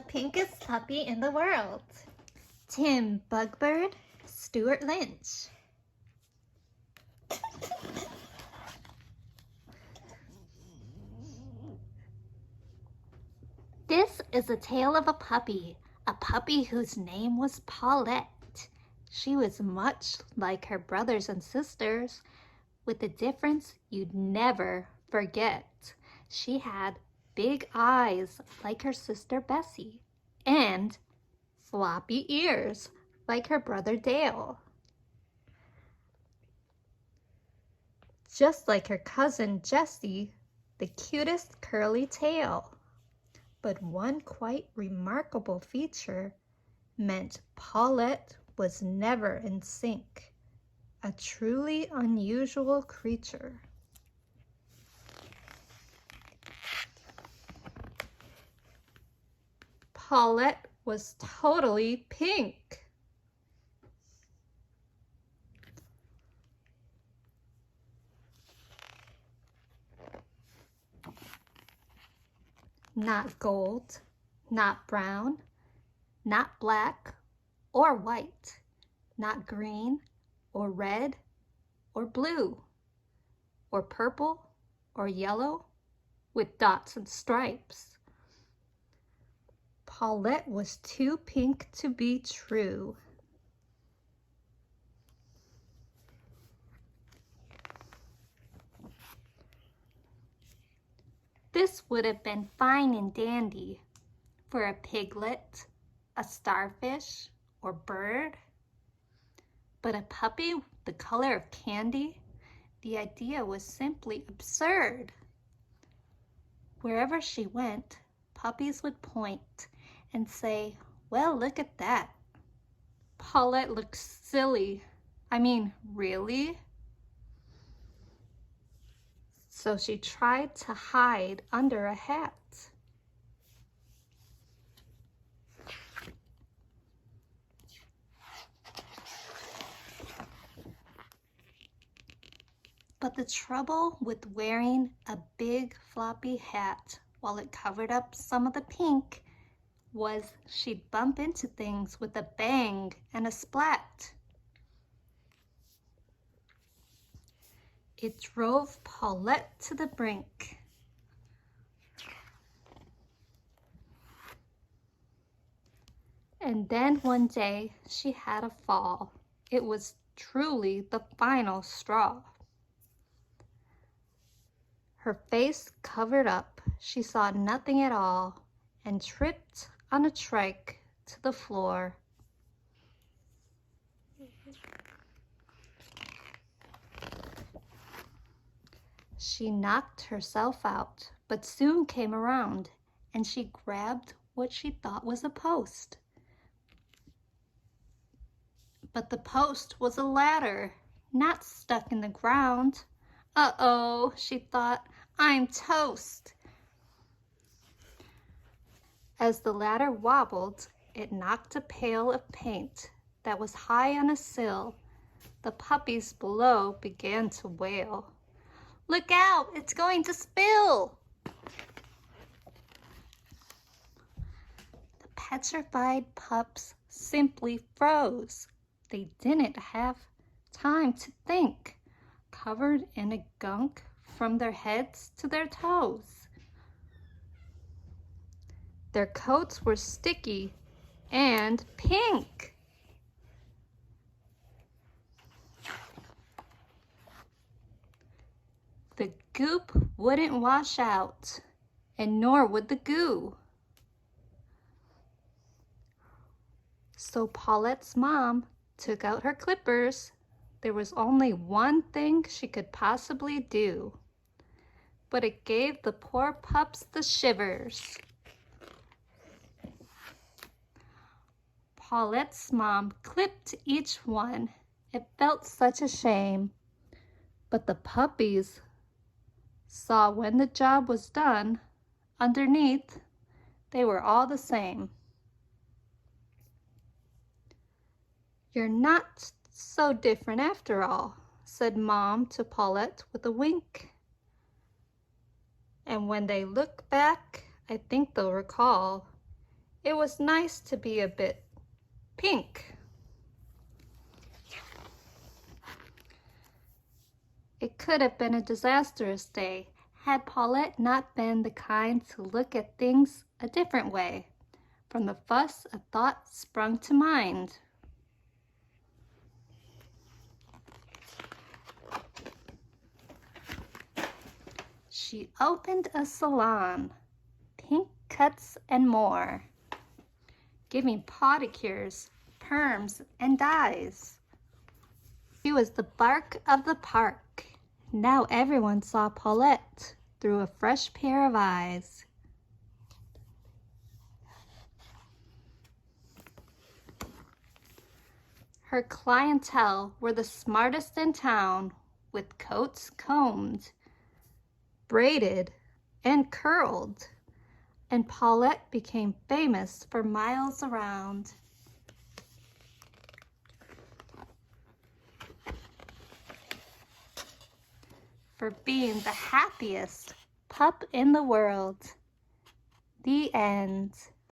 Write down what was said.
pinkest puppy in the world? Tim Bugbird, Stuart Lynch. This is a tale of a puppy whose name was Paulette. She was much like her brothers and sisters, with the difference you'd never forget. She had big eyes like her sister Bessie, and floppy ears like her brother Dale. Just like her cousin Jessie, the cutest curly tail. But one quite remarkable feature meant Paulette was never in sync, a truly unusual creature. Paulette was totally pink. Not gold, not brown, not black or white, not green or red or blue or purple or yellow with dots and stripes. Paulette was too pink to be true. This would have been fine and dandy for a piglet, a starfish, or bird. But a puppy the color of candy, the idea was simply absurd. Wherever she went, puppies would point and say, "Well, look at that. Paulette looks silly. I mean, really?" So she tried to hide under a hat. But the trouble with wearing a big floppy hat while it covered up some of the pink was she'd bump into things with a bang and a splat. It drove Paulette to the brink. And then one day she had a fall. It was truly the final straw. Her face covered up, she saw nothing at all, and tripped on a trike to the floor. She knocked herself out, but soon came around, and she grabbed what she thought was a post. But the post was a ladder, not stuck in the ground. Uh-oh, she thought, I'm toast. As the ladder wobbled, it knocked a pail of paint that was high on a sill. The puppies below began to wail. "Look out, it's going to spill!" The petrified pups simply froze. They didn't have time to think, covered in a gunk from their heads to their toes. Their coats were sticky and pink. The goop wouldn't wash out, and nor would the goo. So Paulette's mom took out her clippers. There was only one thing she could possibly do, but it gave the poor pups the shivers. Paulette's mom clipped each one. It felt such a shame, but the puppies saw when the job was done, underneath, they were all the same. "You're not so different after all," said Mom to Paulette with a wink. And when they look back, I think they'll recall It was nice to be a bit pink. It could have been a disastrous day had Paulette not been the kind to look at things a different way. From the fuss, a thought sprung to mind. She opened a salon, pink cuts and more, giving pedicures, perms, and dyes. She was the bark of the park. Now everyone saw Paulette through a fresh pair of eyes. Her clientele were the smartest in town, with coats combed, braided, and curled, and Paulette became famous for miles around. For being the happiest pup in the world. The end.